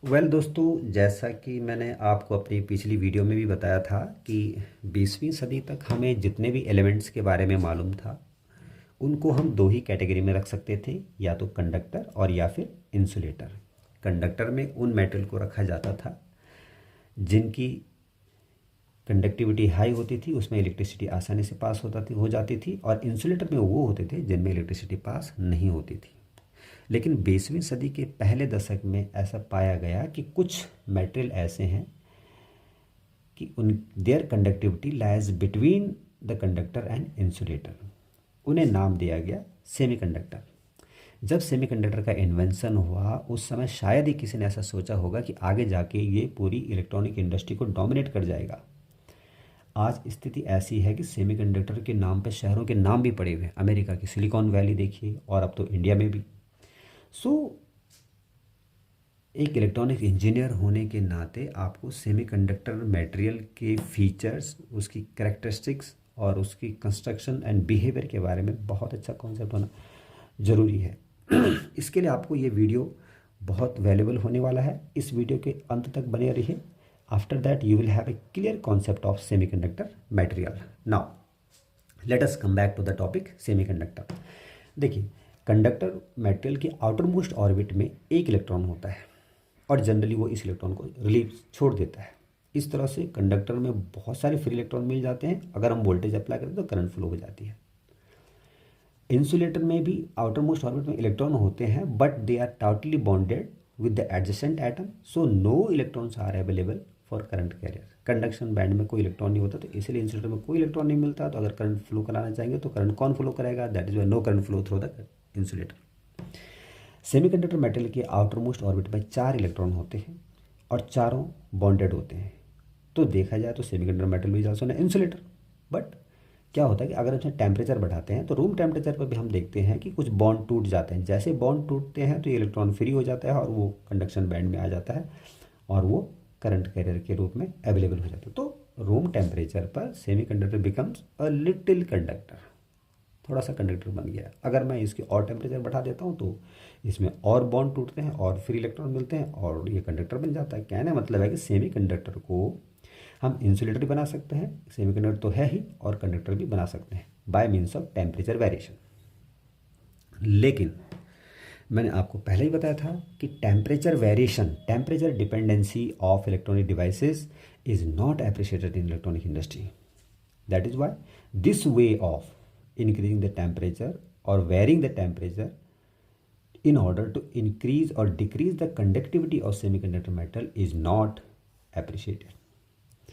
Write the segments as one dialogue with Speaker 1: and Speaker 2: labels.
Speaker 1: दोस्तों, जैसा कि मैंने आपको अपनी पिछली वीडियो में भी बताया था कि 20वीं सदी तक हमें जितने भी एलिमेंट्स के बारे में मालूम था उनको हम दो ही कैटेगरी में रख सकते थे, या तो कंडक्टर और या फिर इंसुलेटर। कंडक्टर में उन मेटल को रखा जाता था जिनकी कंडक्टिविटी हाई होती थी, उसमें इलेक्ट्रिसिटी आसानी से पास हो जाती थी, और इंसुलेटर में वो होते थे जिनमें इलेक्ट्रिसिटी पास नहीं होती थी। लेकिन 20वीं सदी के पहले दशक में ऐसा पाया गया कि कुछ मेटेरियल ऐसे हैं कि उन their conductivity lies between the conductor and insulator. उन्हें नाम दिया गया सेमीकंडक्टर। जब सेमीकंडक्टर का इन्वेंशन हुआ उस समय शायद ही किसी ने ऐसा सोचा होगा कि आगे जाके ये पूरी इलेक्ट्रॉनिक इंडस्ट्री को डोमिनेट कर जाएगा। आज स्थिति ऐसी है कि सेमीकंडक्टर के नाम पे शहरों के नाम भी पड़े हुए हैं। अमेरिका की सिलिकॉन वैली देखिए, और अब तो इंडिया में भी। सो एक इलेक्ट्रॉनिक इंजीनियर होने के नाते आपको सेमीकंडक्टर मटेरियल के फीचर्स, उसकी कैरेक्टरिस्टिक्स और उसकी कंस्ट्रक्शन एंड बिहेवियर के बारे में बहुत अच्छा कॉन्सेप्ट होना ज़रूरी है। इसके लिए आपको ये वीडियो बहुत वैल्यूबल होने वाला है। इस वीडियो के अंत तक बने रहिए। After that you will have a clear concept of semiconductor material. Now let us come back to the topic semiconductor. देखिए, कंडक्टर मेटेरियल के आउटर मोस्ट ऑर्बिट में एक इलेक्ट्रॉन होता है और जनरली वो इस इलेक्ट्रॉन को रिलीज छोड़ देता है। इस तरह से कंडक्टर में बहुत सारे फ्री इलेक्ट्रॉन मिल जाते हैं। अगर हम वोल्टेज अप्लाई करें तो करंट फ्लो हो जाती है। इंसुलेटर में भी आउटर मोस्ट ऑर्बिट में इलेक्ट्रॉन होते हैं, but they are tightly bonded with the adjacent atom, so no electrons are available for current carrier. Conduction band में कोई इलेक्ट्रॉन नहीं होता, तो इसलिए इंसुलेटर में कोई इलेक्ट्रॉन नहीं मिलता। तो अगर करंट फ्लो कराना चाहेंगे तो करंट कौन फ्लो कराएगा? That is why no current flow through the insulator. Semiconductor metal के आउटर मोस्ट ऑर्बिट में 4 इलेक्ट्रॉन होते हैं और चारों बॉन्डेड होते हैं। तो देखा जाए तो सेमीकंडक्टर मेटल भी ऑल्सो एन इंसुलेटर। बट क्या होता है कि अगर उसमें टेम्परेचर बढ़ाते हैं तो रूम टेम्परेचर पर भी हम देखते हैं कि कुछ बॉन्ड टूट जाते हैं। जैसे बॉन्ड टूटते हैं तो ये इलेक्ट्रॉन फ्री हो जाता है और वो कंडक्शन बैंड में आ जाता है और वो करंट कैरियर के रूप में अवेलेबल हो जाता है। तो रूम टेम्परेचर पर semiconductor becomes a little conductor, थोड़ा सा कंडक्टर बन गया। अगर मैं इसके और टेम्परेचर बढ़ा देता हूँ तो इसमें और बॉन्ड टूटते हैं और फ्री इलेक्ट्रॉन मिलते हैं और ये कंडक्टर बन जाता है। कहने मतलब है कि सेमीकंडक्टर को हम इंसुलेटर भी बना सकते हैं, सेमीकंडक्टर तो है ही, और कंडक्टर भी बना सकते हैं bye means of temperature variation. लेकिन मैंने आपको पहले ही बताया था कि temperature variation, temperature dependency of electronic devices is not appreciated in electronic industry. That is why this way of increasing the temperature or varying the temperature in order to increase or decrease the conductivity of semiconductor metal is not appreciated.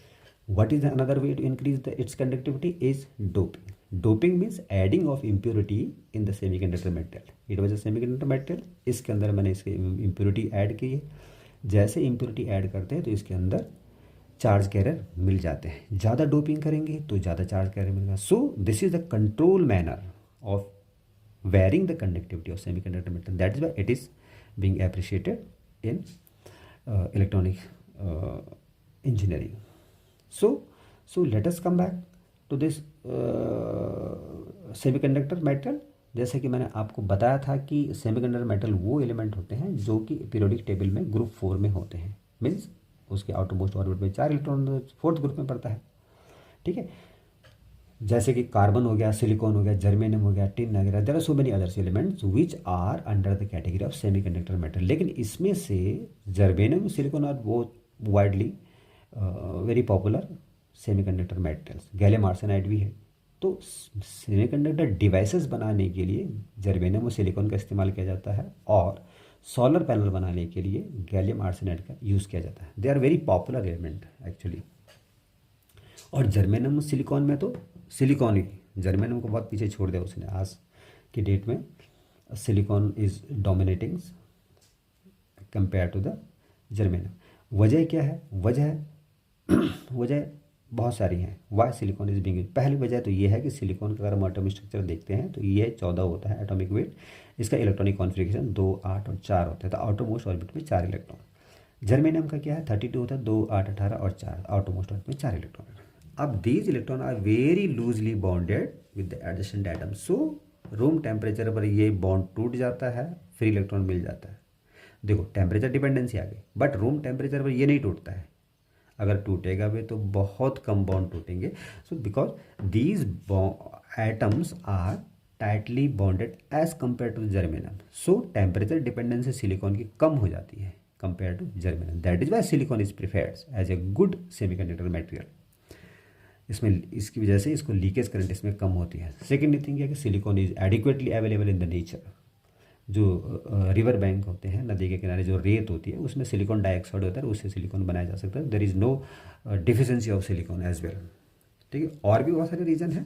Speaker 1: What is the another way to increase its conductivity is doping. Doping means adding of impurity in the semiconductor metal. It was a semiconductor metal, इसके अंदर मैंने इसके impurity add की है। जैसे impurity add करते हैं तो इसके अंदर चार्ज कैरियर मिल जाते हैं। ज़्यादा डोपिंग करेंगे तो ज़्यादा चार्ज कैरियर मिलेगा। So this is the control manner of varying the conductivity of semiconductor metal. That is why it is being appreciated in electronic engineering. So let us come back to this semiconductor metal. जैसे कि मैंने आपको बताया था कि semiconductor metal वो element होते हैं जो कि पीरियोडिक टेबल में ग्रुप 4 में होते हैं। मीन्स उसके आउटर मोस्ट ऑर्बिट में 4 इलेक्ट्रॉन 4th ग्रुप में पड़ता है। ठीक है, जैसे कि कार्बन हो गया, सिलिकॉन हो गया, जर्मेनियम हो गया, टिन वगैरह। There are so many others elements which are under the category of semiconductor metal. लेकिन इसमें से germanium, silicon are both widely very popular semiconductor metals. Gallium arsenide भी है। तो सेमीकंडक्टर डिवाइसेस बनाने के लिए जर्मेनियम और सिलिकॉन का इस्तेमाल किया जाता है, और सोलर पैनल बनाने के लिए गैलियम आर्सेनाइड का यूज़ किया जाता है। They are very popular element actually. और जर्मेनियम सिलिकॉन में तो सिलिकॉन ही, जर्मेनियम को बहुत पीछे छोड़ दिया उसने। आज की डेट में silicon is dominating compare to the germanium. वजह क्या है? वजह बहुत सारी हैं वाई सिलिकॉन इज बिंग। पहली वजह तो ये है कि सिलिकॉन का अगर हम एटॉमिक स्ट्रक्चर देखते हैं तो ये 14 होता है एटॉमिक वेट। इसका इलेक्ट्रॉनिक कॉन्फ़िगरेशन 2, 8 और 4 होता है। तो आउटर मोस्ट ऑर्बिट में 4 इलेक्ट्रॉन। जर्मेनियम का क्या है? 32 होता है, 2, 8, 18 और 4। आउटर मोस्ट ऑर्बिट में 4 इलेक्ट्रॉन। अब these electron are very loosely bonded with the adjacent atom. So room temperature पर ये बॉन्ड टूट जाता है, फ्री इलेक्ट्रॉन मिल जाता है। देखो टेम्परेचर डिपेंडेंसी आ गई, बट रूम टेम्परेचर पर ये नहीं टूटता है, अगर टूटेगा भी तो बहुत कम बॉन्ड टूटेंगे। So because these atoms are tightly bonded as compare to germanium, so temperature dependency silicon की कम हो जाती है compare to germanium. That is why silicon is preferred as a good semiconductor material. इसमें इसकी वजह से इसको लीकेज करंट इसमें कम होती है। सेकेंड थिंग है कि silicon is adequately available in the nature. जो रिवर बैंक होते हैं, नदी के किनारे जो रेत होती है उसमें सिलिकॉन डाइऑक्साइड होता है, उससे सिलिकॉन बनाया जा सकता है। There is no deficiency of silicon as well. ठीक है, और भी बहुत सारे रीजन हैं,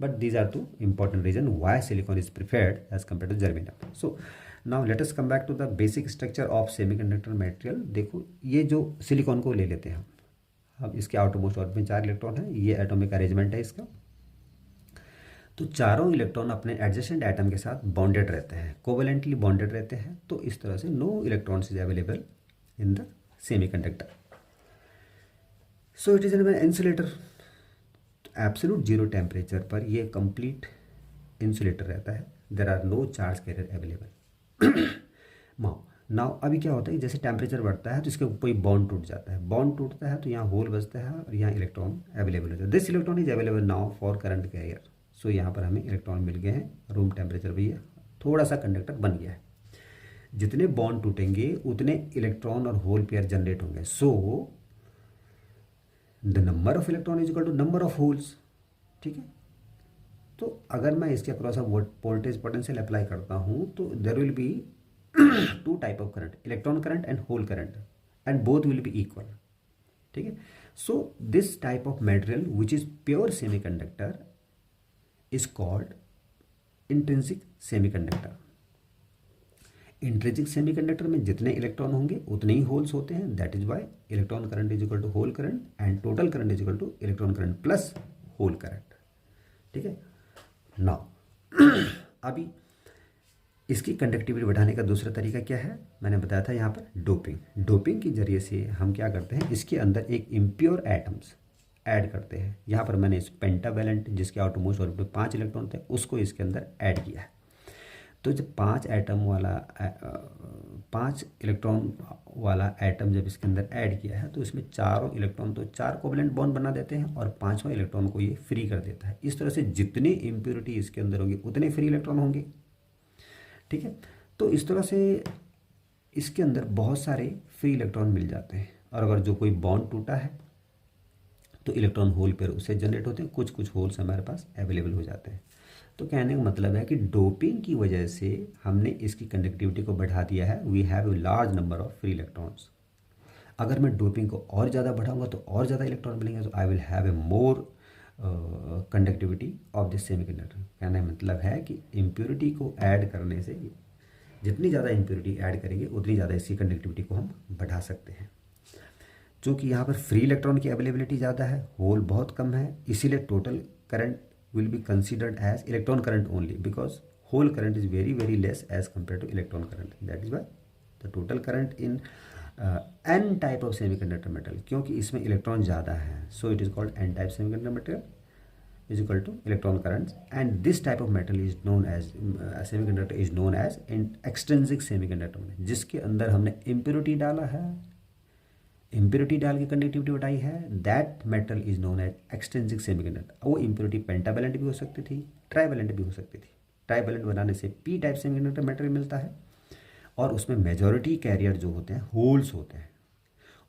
Speaker 1: but these are two important reason why silicon is preferred as compare to germanium. So now let us come back to the basic structure of semiconductor material. देखो ये जो सिलिकॉन को ले लेते हैं हम, अब इसके आउटरमोस्ट ऑर्बिट में 4 इलेक्ट्रॉन है, ये एटॉमिक अरेंजमेंट है इसका। तो चारों इलेक्ट्रॉन अपने एडजेसेंट एटम के साथ बॉन्डेड रहते हैं, कोवेलेंटली बॉन्डेड रहते हैं। तो इस तरह से no electrons is available in the semiconductor. So it is an insulator. Absolute zero temperature पर ये कंप्लीट इंसुलेटर रहता है। There are no charge carrier available. Now अभी क्या होता है, जैसे टेम्परेचर बढ़ता है तो इसके कोई बॉन्ड टूट जाता है, बॉन्ड टूटता है तो यहाँ होल बचता है और यहाँ इलेक्ट्रॉन अवेलेबल होता है। This electron is available now for current carrier. So यहाँ पर हमें इलेक्ट्रॉन मिल गए हैं, रूम टेम्परेचर भी है, थोड़ा सा कंडक्टर बन गया है। जितने बॉन्ड टूटेंगे उतने इलेक्ट्रॉन और होल पेयर जनरेट होंगे। So the number of electron is equal to number of holes. ठीक है, तो अगर मैं इसके अक्रॉस वोल्टेज पोटेंशियल अप्लाई करता हूँ तो there will be two type of current, electron current and hole current, and both will be equal. ठीक है, so this type of material which is pure semiconductor is called intrinsic semiconductor। Intrinsic semiconductor में जितने electron होंगे उतने ही holes होते हैं। That is why electron current is equal to hole current and total current is equal to electron current plus hole current. ठीक है, now अभी इसकी कंडक्टिविटी बढ़ाने का दूसरा तरीका क्या है, मैंने बताया था यहाँ पर डोपिंग। डोपिंग के जरिए से हम क्या करते हैं, इसके अंदर एक इम्प्योर एटम्स ऐड करते हैं। यहाँ पर मैंने इस पेंटावेलेंट जिसके आउटरमोस्ट ऑर्बिट में 5 इलेक्ट्रॉन थे उसको इसके अंदर ऐड किया है। तो जब 5 इलेक्ट्रॉन वाला एटम जब इसके अंदर ऐड किया है तो इसमें चारों इलेक्ट्रॉन तो 4 कोवेलेंट बॉन्ड बना देते हैं और 5वां इलेक्ट्रॉन को ये फ्री कर देता है। इस तरह से जितनी इम्प्योरिटी इसके अंदर होगी उतने फ्री इलेक्ट्रॉन होंगे। ठीक है, तो इस तरह से इसके अंदर बहुत सारे फ्री इलेक्ट्रॉन मिल जाते हैं, और अगर जो कोई बॉन्ड टूटा है तो इलेक्ट्रॉन होल पेयर उससे जनरेट होते हैं, कुछ कुछ होल्स हमारे पास अवेलेबल हो जाते हैं। तो कहने का मतलब है कि डोपिंग की वजह से हमने इसकी कंडक्टिविटी को बढ़ा दिया है। We have a large number of free electrons. अगर मैं डोपिंग को और ज़्यादा बढ़ाऊंगा तो और ज़्यादा इलेक्ट्रॉन मिलेंगे, तो I will have A more conductivity of this semiconductor. कहने का मतलब है कि इम्प्योरिटी को ऐड करने से, जितनी ज़्यादा इम्प्योरिटी ऐड करेंगे उतनी ज़्यादा इसकी कंडक्टिविटी को हम बढ़ा सकते हैं। चूँकि यहाँ पर फ्री इलेक्ट्रॉन की अवेलेबिलिटी ज़्यादा है, होल बहुत कम है, इसीलिए total current will be considered as electron current only, because hole current is very very less as compare to electron current. That is why the total current in N type of semiconductor metal, क्योंकि इसमें electron ज़्यादा है, so it is called N type semiconductor material is equal to electron currents, and this type of metal is known as semiconductor is known as extrinsic semiconductor, जिसके अंदर हमने impurity डाला है, impurity डाल के कंडक्टिविटी बढ़ाई है, that metal is known as extrinsic semiconductor। वो impurity pentavalent भी हो सकती थी, trivalent भी हो सकती थी। trivalent बनाने से p टाइप सेमीकंडक्टर मेटेरियल मिलता है, और उसमें मेजॉरिटी कैरियर जो होते हैं होल्स होते हैं,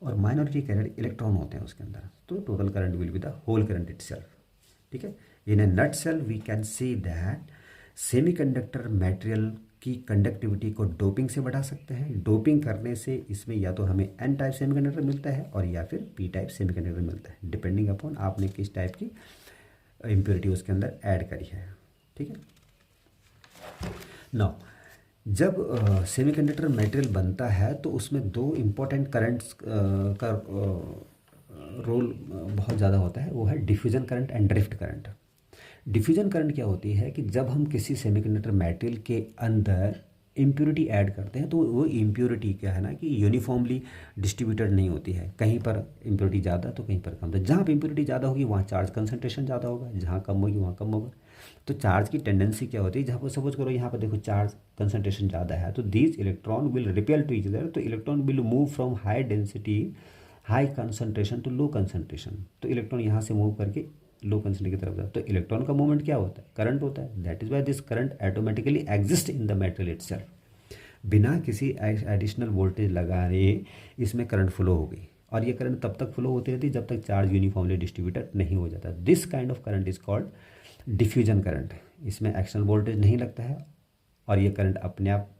Speaker 1: और माइनॉरिटी कैरियर इलेक्ट्रॉन होते हैं उसके अंदर। तो total current will be the whole current itself. ठीक है, in a nutshell we can see that semiconductor material की कंडक्टिविटी को डोपिंग से बढ़ा सकते हैं। डोपिंग करने से इसमें या तो हमें एन टाइप सेमीकंडक्टर मिलता है और या फिर पी टाइप सेमीकंडक्टर मिलता है, डिपेंडिंग अपॉन आपने किस टाइप की इम्प्योरिटी उसके अंदर ऐड करी है। ठीक है, नाउ जब सेमीकंडक्टर मटेरियल बनता है तो उसमें 2 इम्पोर्टेंट करंट्स का रोल बहुत ज़्यादा होता है, वो है diffusion current and drift current. Diffusion current क्या होती है कि जब हम किसी सेमीकंडक्टर मटेरियल के अंदर इम्प्योरिटी ऐड करते हैं तो वो इम्प्योरिटी क्या है ना कि यूनिफॉर्मली डिस्ट्रीब्यूटेड नहीं होती है, कहीं पर इम्प्योरिटी ज़्यादा तो कहीं पर कम। तो जहाँ पर इम्प्योरिटी ज़्यादा होगी वहाँ चार्ज कंसंट्रेशन ज़्यादा होगा, जहाँ कम होगी वहाँ कम होगा। तो चार्ज की टेंडेंसी क्या होती है, जहाँ पर सपोज करो यहाँ पर देखो चार्ज कंसंट्रेशन ज़्यादा है तो these electron will repel to each other, तो electron will move from high density high concentration to low concentration, तो इलेक्ट्रॉन यहाँ से मूव करके लो कंसंट्रेशन की तरफ जाता है। तो इलेक्ट्रॉन का मूवमेंट क्या होता है, करंट होता है। That is why this current automatically exist in the material itself, बिना किसी एडिशनल वोल्टेज लगाए इसमें करंट फ्लो हो गई, और ये करंट तब तक फ्लो होती रहती है जब तक चार्ज यूनिफॉर्मली डिस्ट्रीब्यूटेड नहीं हो जाता। This kind of current is called diffusion current. इसमें एक्सटर्नल वोल्टेज नहीं लगता है और ये करंट अपने आप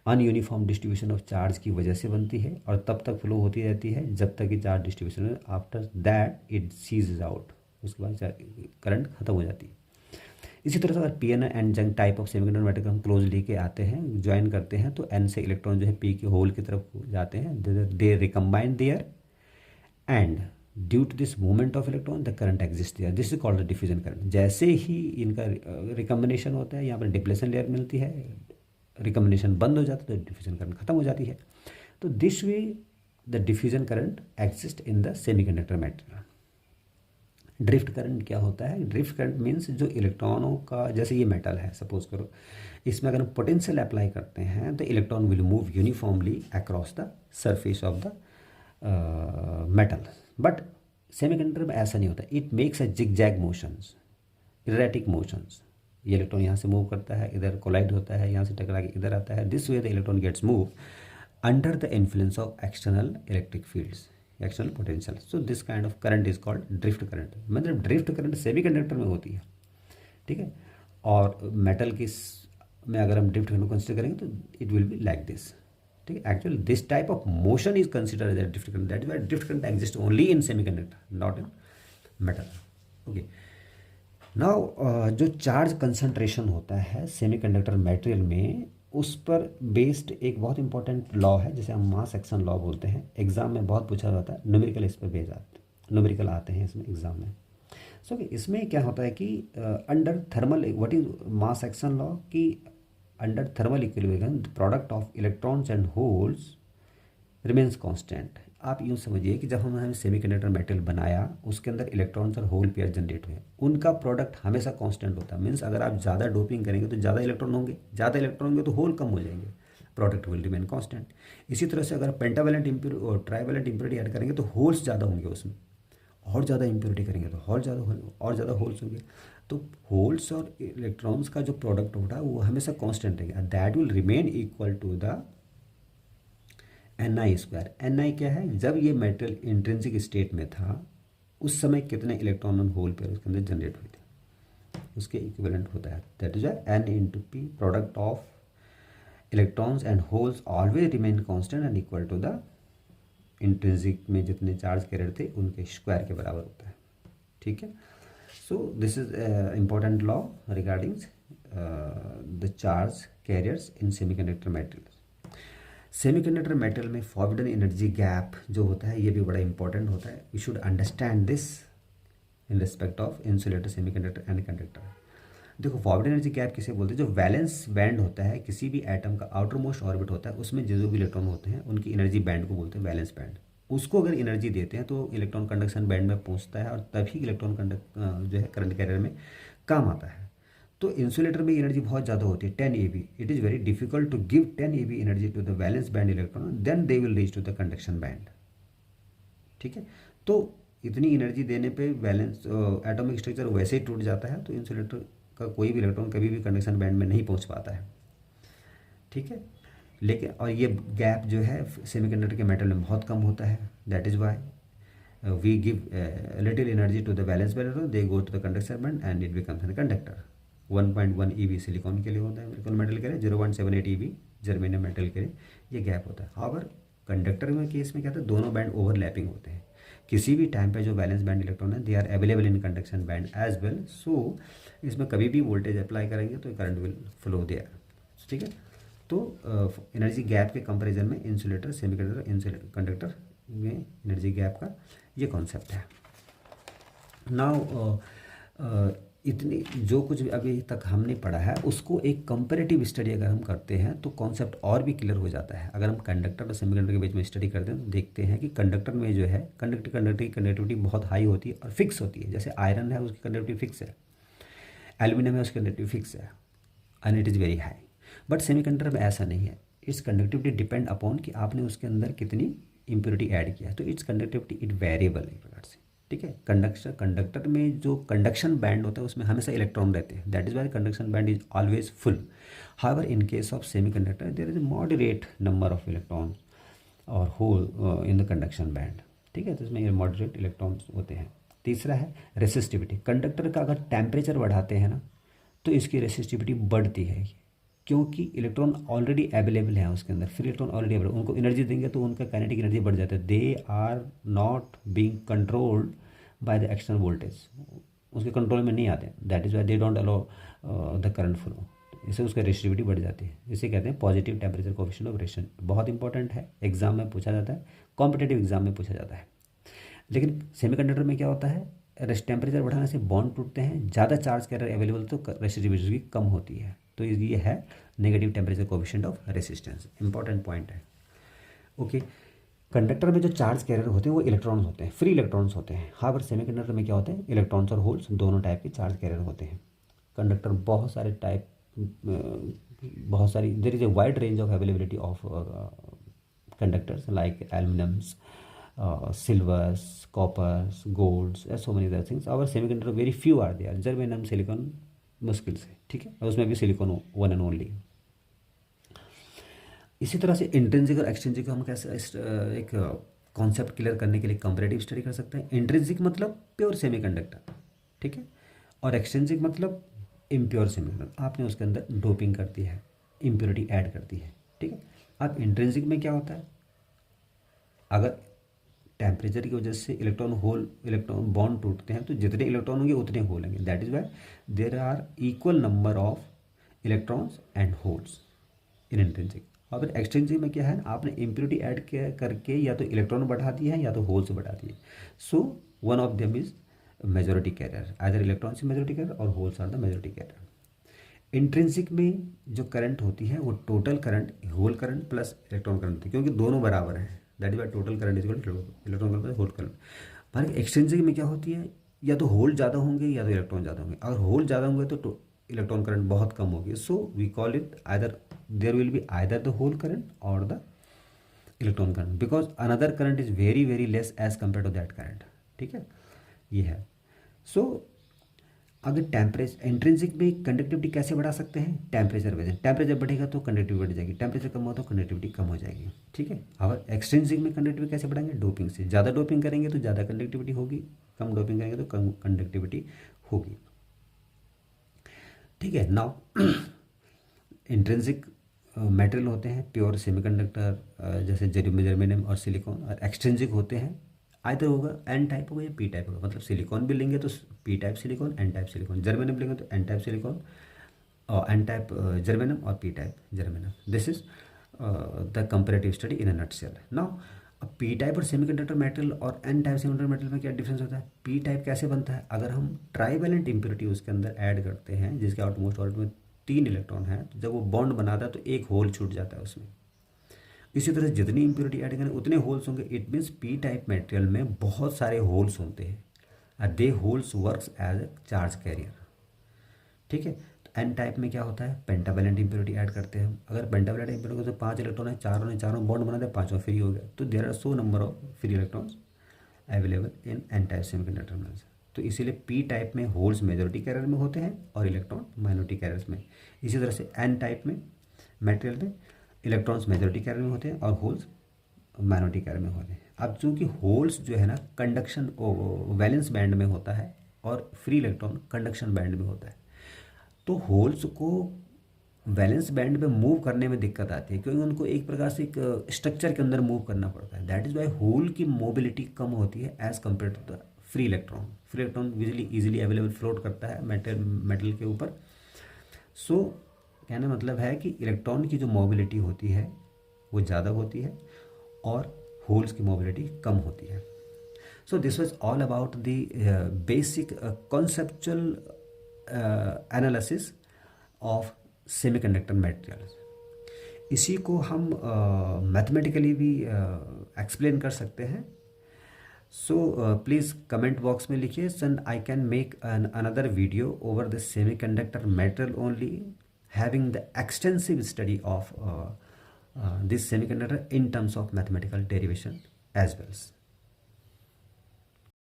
Speaker 1: अनयूनिफॉर्म डिस्ट्रीब्यूशन ऑफ चार्ज की वजह से बनती है और तब तक फ्लो होती रहती है जब तक कि charge distribution, after that it ceases out, उसके बाद करंट खत्म हो जाती है। इसी तरह से अगर P N and junction type of semiconductor metal हम क्लोज लेके आते हैं, ज्वाइन करते हैं, तो एन से इलेक्ट्रॉन जो है पी के होल की तरफ जाते हैं, they recombine there and due to this movement of electron the current exist there, this is called the diffusion current. जैसे ही इनका रिकम्बिनेशन होता है, यहाँ पर डिप्लेशन लेयर मिलती है, रिकम्बिनेशन बंद हो जाता है तो डिफ्यूजन करंट खत्म हो जाती है। तो this way the diffusion current exist in the semiconductor material. Drift current क्या होता है, ड्रिफ्ट करंट मीन्स जो इलेक्ट्रॉनों का, जैसे ये मेटल है सपोज करो, इसमें अगर हम पोटेंशियल अप्लाई करते हैं तो electron will move uniformly across the surface of the metal. But semiconductor में ऐसा नहीं होता, it makes a zig zag motions, erratic motions. ये इलेक्ट्रॉन यहाँ से मूव करता है, इधर कोलाइड होता है, यहाँ से टकरा के इधर आता है। This way the electron gets move under the influence of external electric fields, external potential. So this kind of current is called drift current. मतलब ड्रिफ्ट करंट सेमीकंडक्टर में होती है, ठीक है। और मेटल की में अगर हम ड्रिफ्ट करंट को कंसिडर करेंगे तो it will be like this, ठीक है। Actually this type of motion is considered as drift current, that is why drift current exist only in semiconductor, not in metal. Okay, now जो charge concentration होता है semiconductor material में, उस पर based एक बहुत इंपॉर्टेंट लॉ है जिसे हम मास एक्शन लॉ बोलते हैं। एग्जाम में बहुत पूछा जाता है, न्यूमेरिकल इस पर बेस आते, न्यूमेरिकल आते हैं इसमें एग्जाम में। सो इसमें क्या होता है कि under thermal, what is mass action law, कि under thermal equilibrium the product of electrons and holes remains constant. आप यूँ समझिए कि जब हमने सेमीकंडक्टर मेटल बनाया, उसके अंदर इलेक्ट्रॉन्स और होल पेयर जनरेट हुए, उनका प्रोडक्ट हमेशा कांस्टेंट होता है। मीन्स अगर आप ज़्यादा डोपिंग करेंगे तो ज़्यादा इलेक्ट्रॉन होंगे, ज़्यादा इलेक्ट्रॉन होंगे तो होल कम हो जाएंगे, प्रोडक्ट विल रिमेन कांस्टेंट। इसी तरह से अगर पेंटावेलेंट इम्प्योरिटी और ट्राइवेलेंट इम्प्योरिटी ऐड करेंगे तो होल्स ज़्यादा होंगे उसमें, और ज़्यादा इम्प्योरिटी करेंगे तो और ज़्यादा होल्स होंगे। तो होल्स और इलेक्ट्रॉन्स का जो प्रोडक्ट होता है वो हमेशा कांस्टेंट रहेगा, that will remain equal to the Ni square. Ni क्या है, जब ये मेटेरियल इंट्रिंसिक स्टेट में था उस समय कितने इलेक्ट्रॉन और होल पेयर उसके अंदर जनरेट हुए थे, उसके इक्विवेलेंट होता है। That is N into P, product of electrons and holes always remain constant and equal to the intrinsic में जितने चार्ज कैरियर थे उनके स्क्वायर के बराबर होता है, ठीक है। So this is important law regarding the charge carriers in semiconductor material. Semiconductor metal में फॉरबिडन एनर्जी गैप जो होता है ये भी बड़ा इंपॉर्टेंट होता है। We should understand this in respect of insulator, semiconductor and conductor. देखो फॉरबिडन एनर्जी गैप किसे बोलते हैं, जो वैलेंस बैंड होता है किसी भी एटम का, आउटर मोस्ट ऑर्बिट होता है, उसमें जो भी इलेक्ट्रॉन होते हैं उनकी एनर्जी बैंड को बोलते हैं वैलेंस बैंड। उसको अगर एनर्जी देते हैं तो इलेक्ट्रॉन कंडक्शन बैंड में पहुँचता है और तभी इलेक्ट्रॉन जो है करंट कैरियर में काम आता है। तो इंसुलेटर में एनर्जी बहुत ज़्यादा होती है 10 eV। It is very difficult to give 10 eV energy to the valence band electron, then they will reach to the conduction band, ठीक है। तो इतनी एनर्जी देने पे वैलेंस एटॉमिक स्ट्रक्चर वैसे ही टूट जाता है, तो इंसुलेटर का कोई भी इलेक्ट्रॉन कभी भी कंडक्शन बैंड में नहीं पहुंच पाता है, ठीक है। लेकिन और ये गैप जो है सेमीकंडक्टर के मेटल में बहुत कम होता है, that is why we give little energy to the valence band, they go to the conduction band and it becomes an conductor. 1.1 eV silicon के लिए होता है, सिलिकॉन मेटल के लिए 0.78 eV जर्मेनियम मेटल के लिए ये गैप होता है। हाउएवर कंडक्टर में केस में क्या होता है, दोनों बैंड ओवरलैपिंग होते हैं। किसी भी टाइम पे जो वैलेंस बैंड इलेक्ट्रॉन है they are available in conduction band as well. So इसमें कभी भी वोल्टेज अप्लाई करेंगे तो करंट विल फ्लो देयर, ठीक है। तो एनर्जी गैप के कंपेरिजन में इंसुलेटर, सेमीकंडक्टर, कंडक्टर में एनर्जी गैप का ये कॉन्सेप्ट है। नाउ इतनी जो कुछ अभी तक हमने पढ़ा है उसको एक कंपैरेटिव स्टडी अगर हम करते हैं तो कॉन्सेप्ट और भी क्लियर हो जाता है। अगर हम कंडक्टर और सेमीकंडक्टर के बीच में स्टडी करते हैं तो देखते हैं कि कंडक्टर में जो है कंडक्टर की कंडक्टिविटी बहुत हाई होती है और फिक्स होती है। जैसे आयरन है उसकी कंडक्टिविटी फिक्स है, एल्यूमिनियम है उसकी कंडक्टिविटी फिक्स है and it is very high. But semiconductor में ऐसा नहीं है, इट्स कंडक्टिविटी डिपेंड अपॉन कि आपने उसके अंदर कितनी इम्प्योरिटी ऐड किया है। तो इट्स कंडक्टिविटी इट वेरिएबल एक प्रकार से, ठीक है। कंडक्टर में जो कंडक्शन बैंड होता है उसमें हमेशा इलेक्ट्रॉन रहते हैं, that is why conduction band is always full. However in case of semiconductor there is a moderate number of electrons और hole in the conduction band, ठीक है। तो इसमें मॉडरेट इलेक्ट्रॉन्स होते हैं। तीसरा है रेसिस्टिविटी। कंडक्टर का अगर टेम्परेचर बढ़ाते हैं ना तो इसकी रेसिस्टिविटी बढ़ती है, क्योंकि इलेक्ट्रॉन ऑलरेडी अवेलेबल है उसके अंदर, फ्री इलेक्ट्रॉन ऑलरेडी अवेलेबल, उनको एनर्जी देंगे तो उनका काइनेटिक एनर्जी बढ़ जाता है। They are not being controlled by the external voltage, उसके कंट्रोल में नहीं आते, that is why they don't allow the current flow, इससे उसका रेसिस्टिविटी बढ़ जाती है। इसे कहते हैं positive temperature coefficient of resistance. बहुत इंपॉर्टेंट है, एग्जाम में पूछा जाता है, कॉम्पिटेटिव एग्जाम में पूछा जाता है। लेकिन सेमीकंडक्टर में क्या होता है, टेम्परेचर बढ़ाने से बॉन्ड टूटते हैं, ज़्यादा चार्ज कैरियर अवेलेबल तो रेसिस्टिविटी की कम होती है। तो ये है negative temperature coefficient of resistance, important point है। ओके, कंडक्टर में जो चार्ज कैरियर होते हैं वो इलेक्ट्रॉन्स होते हैं, फ्री इलेक्ट्रॉन्स होते हैं। हाँ, पर सेमीकंडक्टर में क्या होते हैं, इलेक्ट्रॉन्स और होल्स दोनों टाइप के चार्ज कैरियर होते हैं। कंडक्टर बहुत सारे टाइप, बहुत सारी, there is a wide range of availability of conductors like aluminiums, silvers, coppers, golds, so many other things. Our semiconductor very few are there, germanium silicon मुश्किल से, ठीक है, और उसमें भी सिलिकॉन वन एंड ओनली। इसी तरह से इंट्रिंसिक और एक्सट्रिंसिक हम कैसे एक कॉन्सेप्ट क्लियर करने के लिए कंपैरेटिव स्टडी कर सकते हैं। इंट्रिंसिक मतलब प्योर सेमीकंडक्टर, ठीक है, और एक्सट्रिंसिक मतलब इम्प्योर सेमीकंडक्टर, आपने उसके अंदर डोपिंग कर दी है, इम्प्योरिटी ऐड कर दी है, ठीक है। अब इंट्रिंसिक में क्या होता है, अगर टेम्परेचर की वजह से इलेक्ट्रॉन बॉन्ड टूटते हैं तो जितने इलेक्ट्रॉन होंगे उतने होल होंगे, that is why there are equal number of electrons and holes in intrinsic. और फिर एक्सट्रिंसिक में क्या है, आपने इम्प्योरिटी ऐड करके या तो इलेक्ट्रॉन बढ़ा दिए हैं या तो होल्स बढ़ा दिए। So one of them is majority carrier, either electrons is majority carrier और holes are the majority carrier. Intrinsic में जो करंट होती है वो total current, hole current plus electron current होती है, क्योंकि दोनों बराबर हैं, that is why total current is electron current plus hole current. पर एक्सट्रिंसिक में क्या होती है, या तो होल ज़्यादा होंगे या तो इलेक्ट्रॉन ज़्यादा होंगे, अगर होल ज़्यादा होंगे तो इलेक्ट्रॉन करंट बहुत कम होगी। So we call it either, there will be either the whole current और the electron current, because another current is very very less as compare to that current, ठीक है, ये है। सो अगर टेम्परेचर, इंट्रिंसिक में कंडक्टिविटी कैसे बढ़ा सकते हैं, टेम्परेचर वजह, टेम्परेचर बढ़ेगा तो कंडक्टिविटी बढ़ जाएगी, टेम्परेचर कम हो तो कंडक्टिविटी कम हो जाएगी, ठीक है। और एक्सट्रिंसिक में कंडक्टिविटी कैसे बढ़ाएंगे, डोपिंग से, ज़्यादा डोपिंग करेंगे तो ज़्यादा कंडक्टिविटी होगी, कम डोपिंग करेंगे तो कम कंडक्टिविटी होगी, ठीक है। नाउ इंट्रिंसिक मटेरियल होते हैं प्योर सेमीकंडक्टर, जैसे जर्मेनियम और सिलिकॉन, और एक्सट्रिंसिक होते हैं आइदर होगा एन टाइप होगा या पी टाइप होगा, मतलब सिलिकॉन भी लेंगे तो P type silicon, N type silicon, germanium लेंगे तो एन टाइप सिलिकॉन और एन टाइप जर्मेनियम और P type germanium. This is the comparative study in a nutshell. Now P type और सेमीकंडक्टर मेटेरियल और एन टाइप सेमीकंडक्टर मेटेरियल में क्या difference होता है, पी टाइप कैसे बनता है, अगर हम ट्राईवैलेंट इम्प्योरिटी उसके अंदर ऐड करते हैं जिसके आउटमोस्ट ऑर्बिट में 3 इलेक्ट्रॉन है, तो जब वो बॉन्ड बनाता है तो एक होल छूट जाता है उसमें। इसी तरह जितनी इम्प्योरिटी ऐड करें उतने होल्स होंगे, it means P type material में बहुत सारे होल्स होते हैं, they holes works as a charge carrier, ठीक है। तो एन टाइप में क्या होता है, पेंटावैलेंट इम्प्योरिटी ऐड करते हैं हम, अगर पेंटावैलेंट इम्प्योरिटी तो 5 इलेक्ट्रॉन है, चारों बॉन्ड बनाते हैं, पाँचों फ्री हो गया, तो there are so number of free electrons available in N type semiconductor में। तो इसीलिए पी टाइप में होल्स मेजोरिटी कैरियर में होते हैं और इलेक्ट्रॉन माइनॉरिटी कैरियर्स में। इसी तरह से एन टाइप में मटेरियल में इलेक्ट्रॉन्स मेजोरिटी कैरियर में होते हैं और होल्स माइनॉरिटी कैरियर में होते हैं। अब चूंकि होल्स जो है ना कंडक्शन वैलेंस बैंड में होता है और फ्री इलेक्ट्रॉन कंडक्शन बैंड में होता है, तो होल्स को वैलेंस बैंड में मूव करने में दिक्कत आती है, क्योंकि उनको एक प्रकार से एक स्ट्रक्चर के अंदर मूव करना पड़ता है, दैट इज़ वाई होल की मोबिलिटी कम होती है as compare to the free electron. Free electron easily available float करता है मेटल के ऊपर। सो कहने मतलब है कि इलेक्ट्रॉन की जो मोबिलिटी होती है वो ज़्यादा होती है और होल्स की मोबिलिटी कम होती है। So this was all about the basic conceptual analysis of semiconductor materials. इसी को हम मैथमेटिकली भी एक्सप्लेन कर सकते हैं। सो प्लीज़ कमेंट बॉक्स में लिखिए, son I can make an another video over the semiconductor material only, having the extensive study of this semiconductor in terms of mathematical derivation as well.